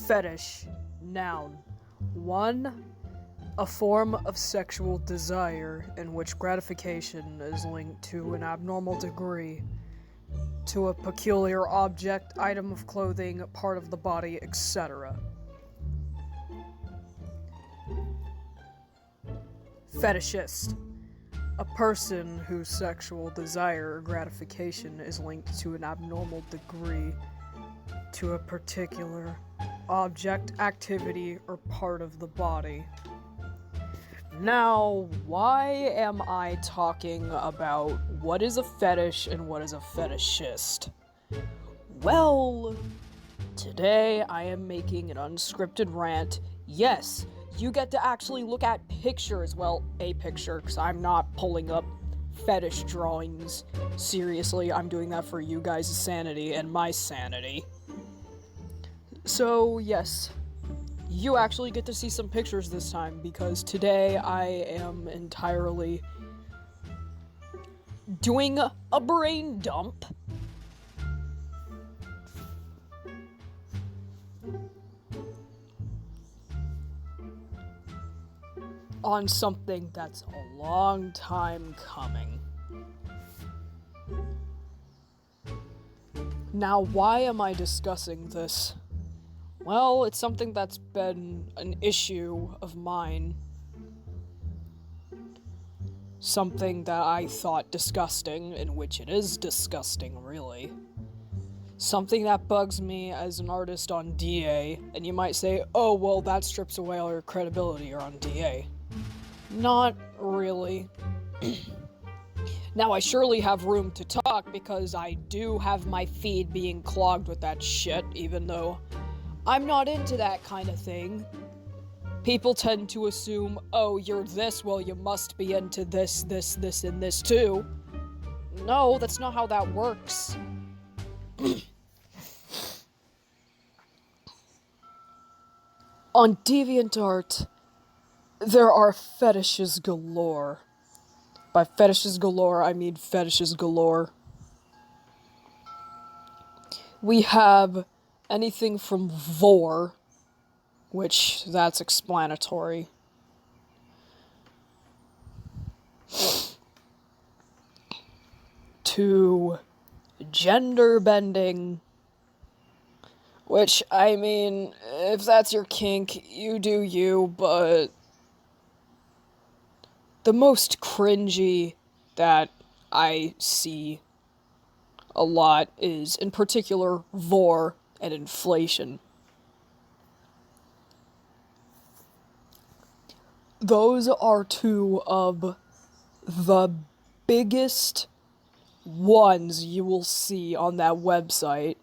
Fetish. Noun. 1. A form of sexual desire in which gratification is linked to an abnormal degree, to a peculiar object, item of clothing, part of the body, etc. Fetishist. A person whose sexual desire or gratification is linked to an abnormal degree, to a particular object, activity, or part of the body. Now, why am I talking about what is a fetish and what is a fetishist? Well, today I am making an unscripted rant. Yes, you get to actually look at pictures. Well, a picture, because I'm not pulling up fetish drawings. Seriously, I'm doing that for you guys' sanity and my sanity. So, yes, you actually get to see some pictures this time, because today I am entirely doing a brain dump on something that's a long time coming. Now, why am I discussing this? Well, it's something that's been an issue of mine. Something that I thought disgusting, in which it is disgusting, really. Something that bugs me as an artist on DA, and you might say, oh, well, that strips away all your credibility, you're on DA. Not really. Now, I surely have room to talk, because I do have my feed being clogged with that shit, even though I'm not into that kind of thing. People tend to assume, oh, you're this, well, you must be into this, and this too. No, that's not how that works. On DeviantArt, there are fetishes galore. By fetishes galore, I mean fetishes galore. We have anything from vor, which that's explanatory, to gender bending, which, I mean, if that's your kink, you do you, but the most cringy that I see a lot is, in particular, vor and inflation. Those are two of the biggest ones you will see on that website.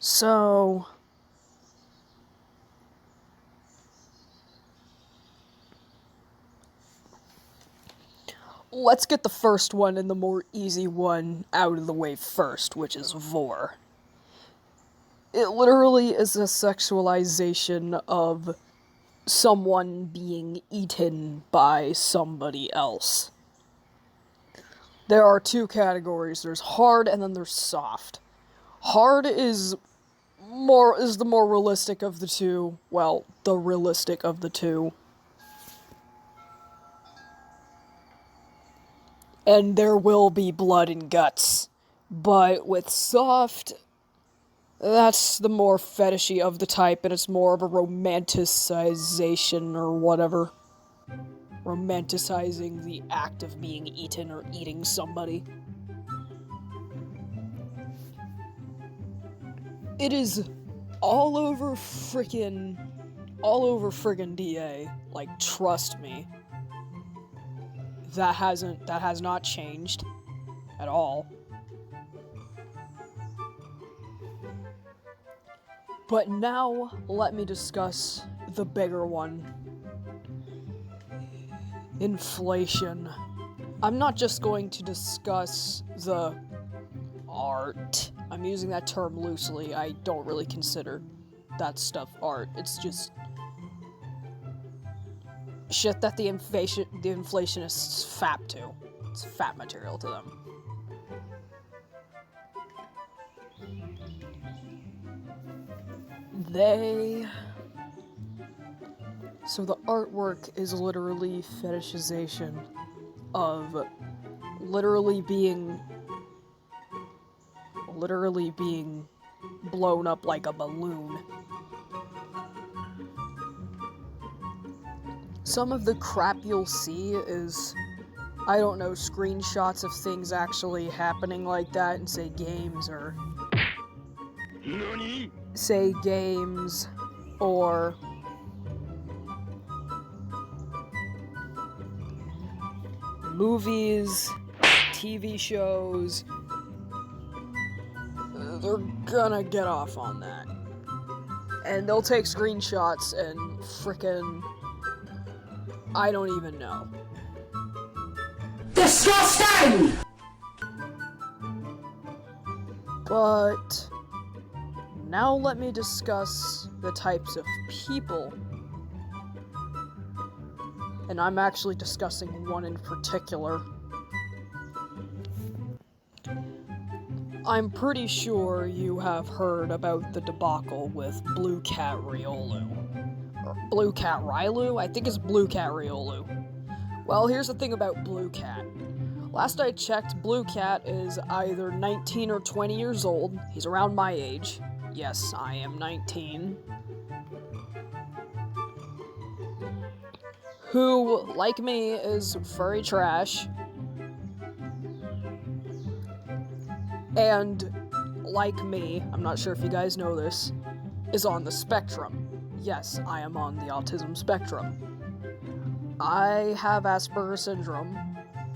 So, let's get the first one and the more easy one out of the way first, which is vor. It literally is a sexualization of someone being eaten by somebody else. There are two categories. There's hard and then there's soft. Hard is the more realistic of the two. Well, the realistic of the two. And there will be blood and guts. But with soft, that's the more fetishy of the type, and it's more of a romanticization or whatever. Romanticizing the act of being eaten or eating somebody. It is all over friggin' DA. Like, trust me. That has not changed at all. But now, let me discuss the bigger one. Inflation. I'm not just going to discuss the art. I'm using that term loosely. I don't really consider that stuff art. It's just shit that the inflationists fap to. It's fat material to them. So the artwork is literally fetishization of literally being blown up like a balloon. Some of the crap you'll see is, I don't know, screenshots of things actually happening like that in, say, games, or movies, TV shows. They're gonna get off on that. And they'll take screenshots and frickin', I don't even know. Disgusting! But now let me discuss the types of people. And I'm actually discussing one in particular. I'm pretty sure you have heard about the debacle with Blue Cat Riolu. Or Blue Cat Rylu? I think it's Blue Cat Riolu. Well, here's the thing about Blue Cat. Last I checked, Blue Cat is either 19 or 20 years old. He's around my age. Yes, I am 19. Who, like me, is furry trash. And, like me, I'm not sure if you guys know this, is on the spectrum. Yes, I am on the autism spectrum. I have Asperger's syndrome,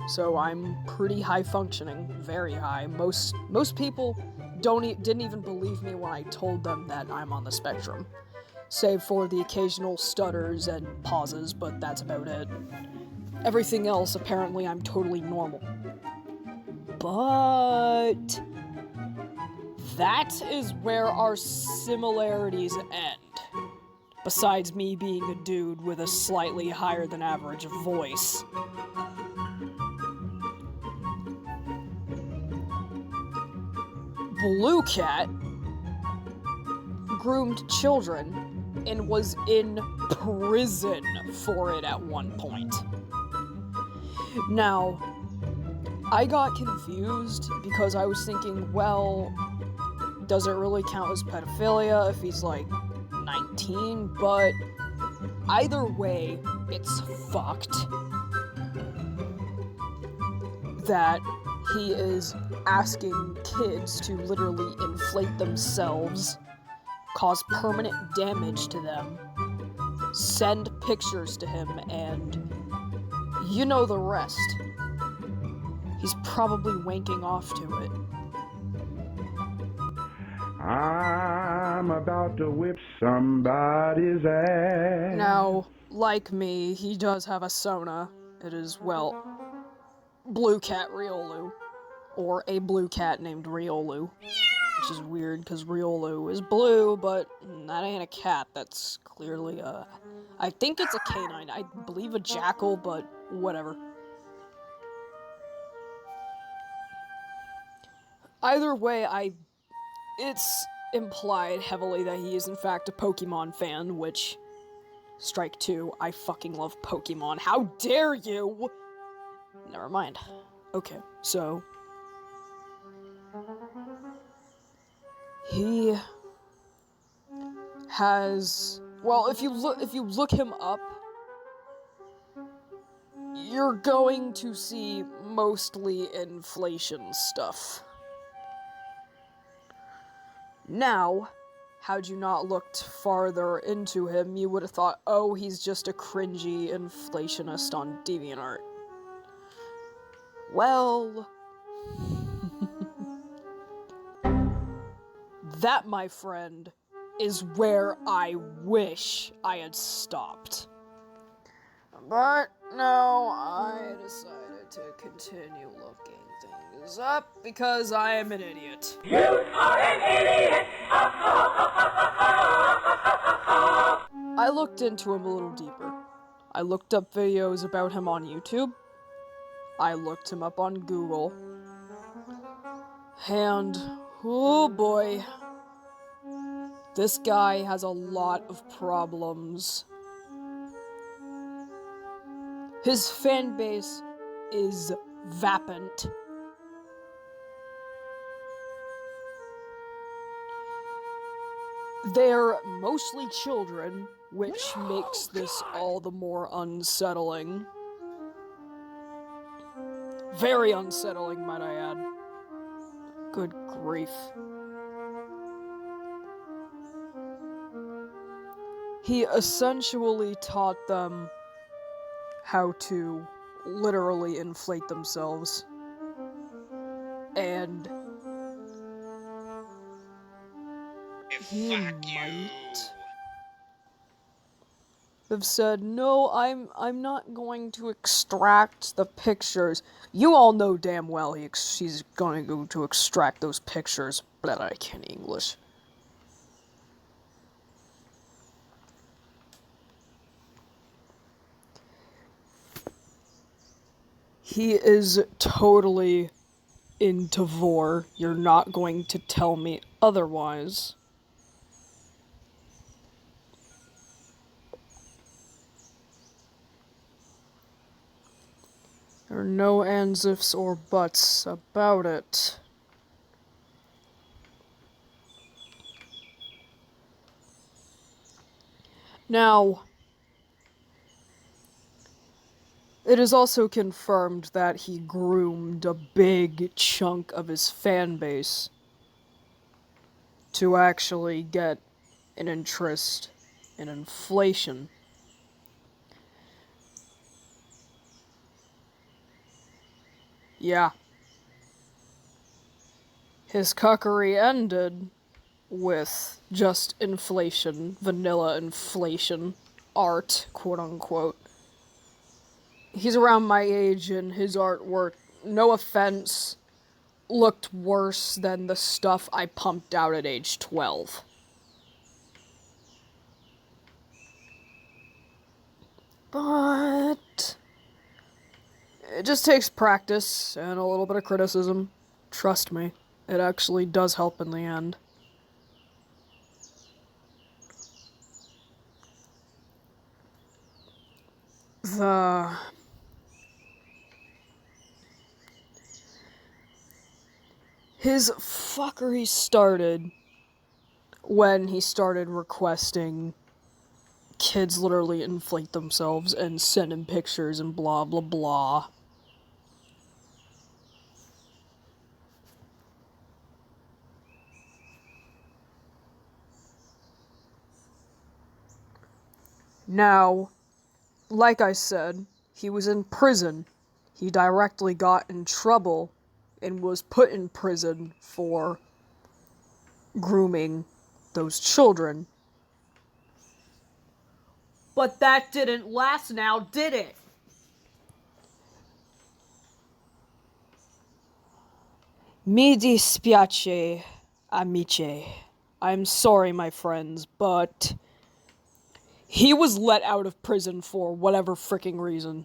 so I'm pretty high functioning, very high. Most people didn't even believe me when I told them that I'm on the spectrum, save for the occasional stutters and pauses, but that's about it. Everything else, apparently, I'm totally normal. But that is where our similarities end. Besides me being a dude with a slightly higher than average voice. Blue Cat groomed children and was in prison for it at one point. Now, I got confused because I was thinking, well, does it really count as pedophilia if he's like 19? But either way, it's fucked that he is asking kids to literally inflate themselves, cause permanent damage to them, send pictures to him, and you know the rest. He's probably wanking off to it. I'm about to whip somebody's ass. Now, like me, he does have a Sona. It is, well, Blue Cat Riolu. Or a blue cat named Riolu. Which is weird, because Riolu is blue, but that ain't a cat. That's clearly I think it's a canine. I believe a jackal, but whatever. Either way, it's implied heavily that he is in fact a Pokemon fan, which, strike two, I fucking love Pokemon. How dare you? Never mind. Okay, so he has, well, if you look him up, you're going to see mostly inflation stuff. Now, had you not looked farther into him, you would have thought, oh, he's just a cringy inflationist on DeviantArt. Well, that, my friend, is where I wish I had stopped. But no, I decided to continue looking things up because I am an idiot. You are an idiot! I looked into him a little deeper. I looked up videos about him on YouTube. I looked him up on Google. And, oh boy, This guy has a lot of problems. His fan base is vapant. They're mostly children, which makes this all the more unsettling. Very unsettling, might I add. Good grief. He essentially taught them how to literally inflate themselves. And he might have said, no, I'm not going to extract the pictures. You all know damn well he's going to go to extract those pictures, but I can't English. He is totally into vor. You're not going to tell me otherwise. There are no ands, ifs, or buts about it. Now, it is also confirmed that he groomed a big chunk of his fan base to actually get an interest in inflation. Yeah. His cuckery ended with just inflation, vanilla inflation, art, quote-unquote. He's around my age and his artwork, no offense, looked worse than the stuff I pumped out at age 12. But it just takes practice and a little bit of criticism. Trust me, it actually does help in the end. His fuckery started when he started requesting kids literally inflate themselves and send him pictures and blah blah blah. Now, like I said, he was in prison. He directly got in trouble and was put in prison for grooming those children. But that didn't last now, did it? Mi dispiace, amici. I'm sorry, my friends, but he was let out of prison for whatever freaking reason.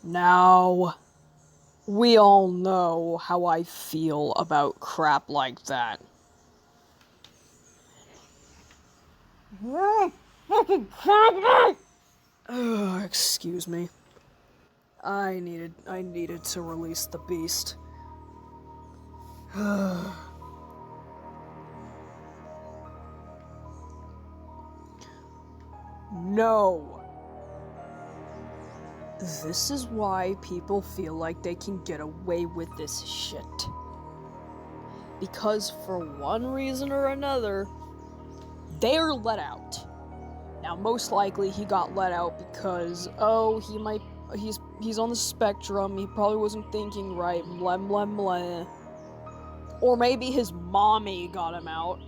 Now, we all know how I feel about crap like that. Excuse me. I needed to release the beast. No. This is why people feel like they can get away with this shit. Because for one reason or another, they're let out. Now, most likely he got let out because, he's on the spectrum, he probably wasn't thinking right, blah blah blah. Or maybe his mommy got him out.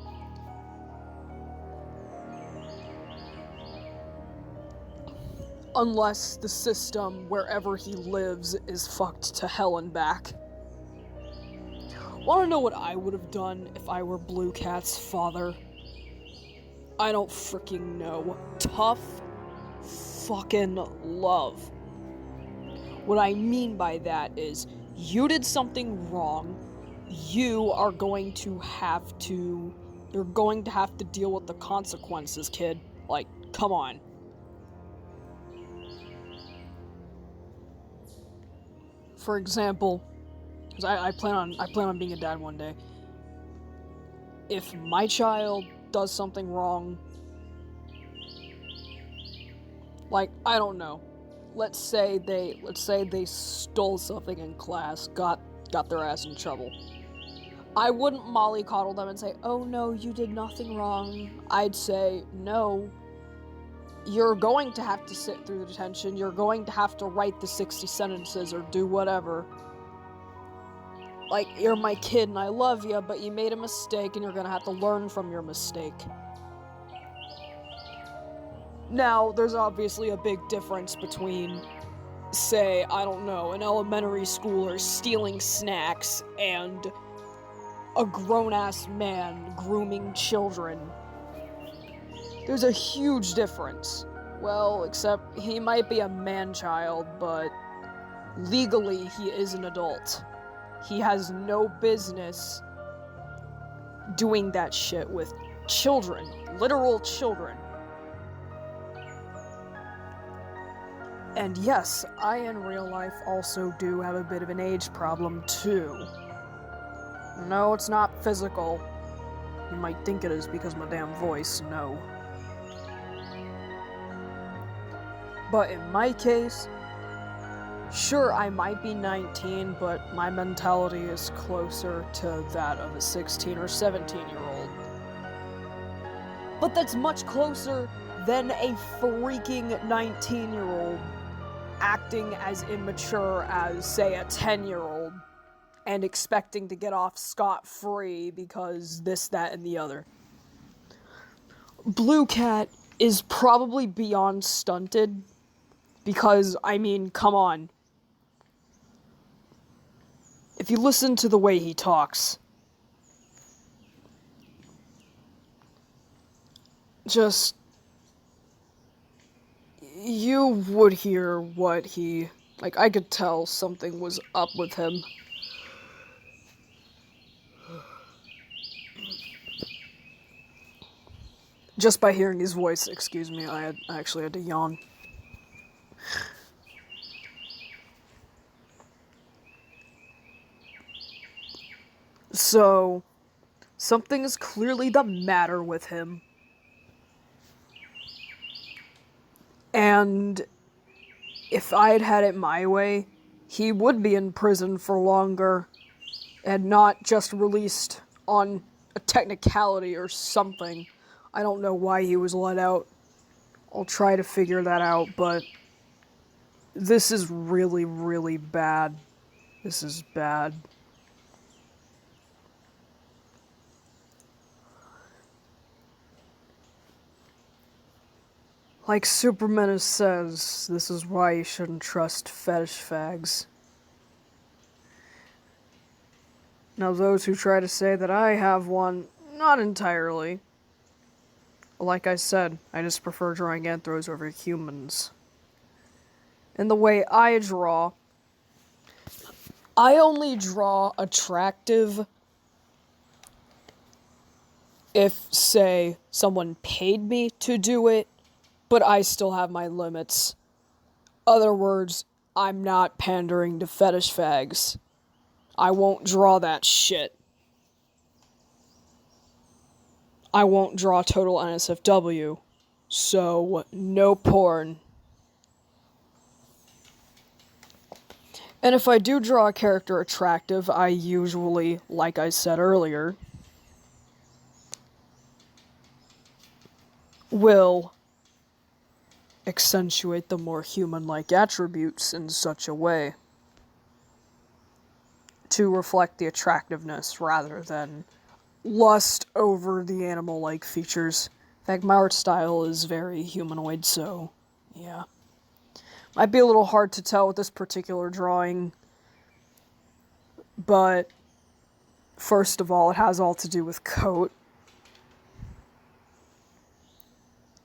Unless the system, wherever he lives, is fucked to hell and back. Wanna know what I would have done if I were Blue Cat's father? I don't freaking know. Tough fucking love. What I mean by that is, you did something wrong, you're going to have to deal with the consequences, kid. Like, come on. For example, because I plan on being a dad one day. If my child does something wrong, like, I don't know, let's say they stole something in class, got their ass in trouble. I wouldn't mollycoddle them and say, "Oh no, you did nothing wrong." I'd say, "No, you're going to have to sit through the detention. You're going to have to write the 60 sentences or do whatever. Like, you're my kid and I love you, but you made a mistake and you're gonna have to learn from your mistake." Now, there's obviously a big difference between, say, I don't know, an elementary schooler stealing snacks and a grown-ass man grooming children. There's a huge difference. Well, except he might be a man-child, but legally he is an adult. He has no business doing that shit with children. Literal children. And yes, I in real life also do have a bit of an age problem too. No, it's not physical. You might think it is because of my damn voice. No. But in my case, sure, I might be 19, but my mentality is closer to that of a 16 or 17-year-old. But that's much closer than a freaking 19-year-old acting as immature as, say, a 10-year-old and expecting to get off scot-free because this, that, and the other. Blue Cat is probably beyond stunted because, I mean, come on. If you listen to the way he talks, just, you would hear what he, like, I could tell something was up with him. Just by hearing his voice, excuse me, I actually had to yawn. So, something is clearly the matter with him. And if I'd had it my way, he would be in prison for longer and not just released on a technicality or something. I don't know why he was let out. I'll try to figure that out, but this is really, really bad. This is bad. Like Superman says, this is why you shouldn't trust fetish fags. Now those who try to say that I have one, not entirely. Like I said, I just prefer drawing anthros over humans. And the way I draw, I only draw attractive if, say, someone paid me to do it, but I still have my limits. Other words, I'm not pandering to fetish fags. I won't draw that shit. I won't draw total NSFW. So, no porn. And if I do draw a character attractive, I usually, like I said earlier, will accentuate the more human-like attributes in such a way to reflect the attractiveness rather than lust over the animal-like features. In fact, my art style is very humanoid, so yeah. Might be a little hard to tell with this particular drawing, but first of all, it has all to do with coat.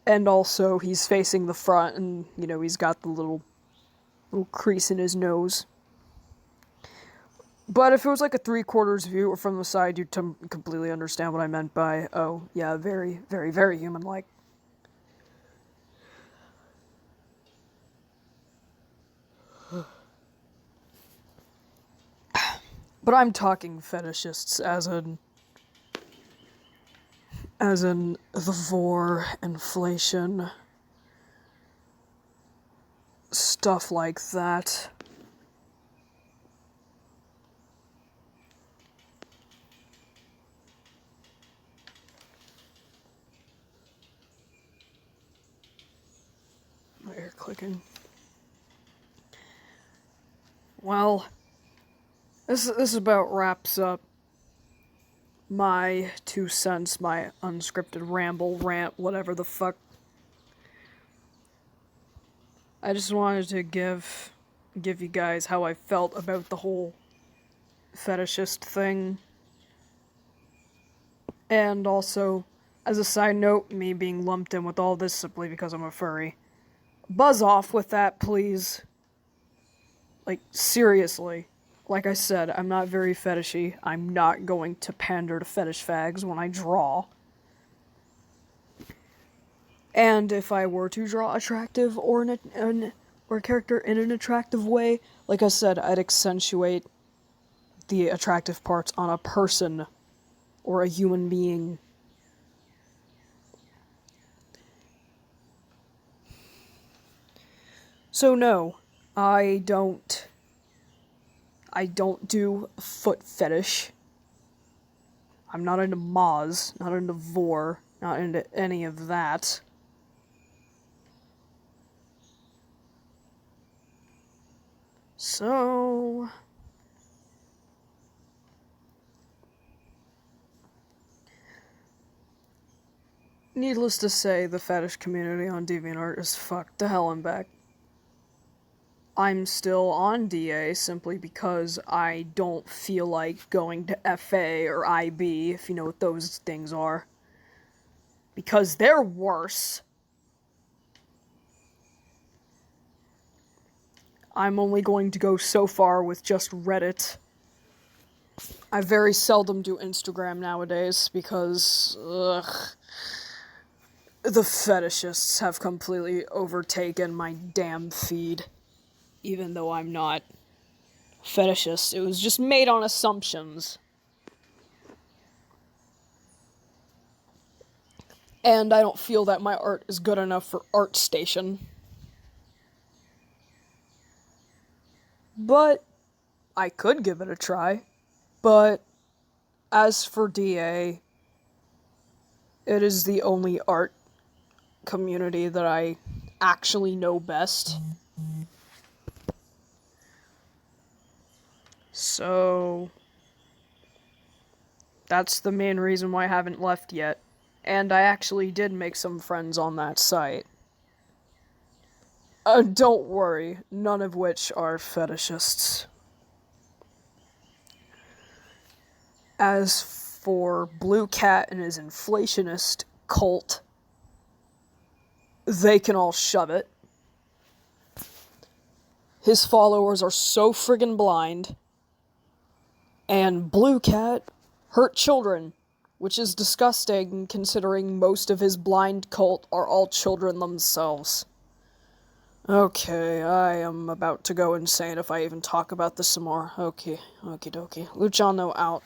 And also, he's facing the front, and, you know, he's got the little crease in his nose. But if it was like a 3/4 view or from the side, you'd completely understand what I meant by, oh, yeah, very, very, very human-like. But I'm talking fetishists as in the vor, inflation, stuff like that. My ear clicking. Well, this about wraps up my 2 cents, my unscripted ramble, rant, whatever the fuck. I just wanted to give you guys how I felt about the whole fetishist thing. And also, as a side note, me being lumped in with all this simply because I'm a furry. Buzz off with that, please. Like, seriously. Like I said, I'm not very fetishy. I'm not going to pander to fetish fags when I draw. And if I were to draw attractive or a character in an attractive way, like I said, I'd accentuate the attractive parts on a person or a human being. So no, I don't do foot fetish. I'm not into Moz, not into Vor, not into any of that. So... needless to say, the fetish community on DeviantArt is fucked to hell and back. I'm still on DA simply because I don't feel like going to FA or IB, if you know what those things are. Because they're worse. I'm only going to go so far with just Reddit. I very seldom do Instagram nowadays because, the fetishists have completely overtaken my damn feed. Even though I'm not fetishist, it was just made on assumptions. And I don't feel that my art is good enough for ArtStation. But I could give it a try. But as for DA, it is the only art community that I actually know best. So that's the main reason why I haven't left yet. And I actually did make some friends on that site. Don't worry, none of which are fetishists. As for Blue Cat and his inflationist cult, they can all shove it. His followers are so friggin' blind. And Blue Cat hurt children, which is disgusting considering most of his blind cult are all children themselves. Okay, I am about to go insane if I even talk about this some more. Okay, okie dokie. Luciano out.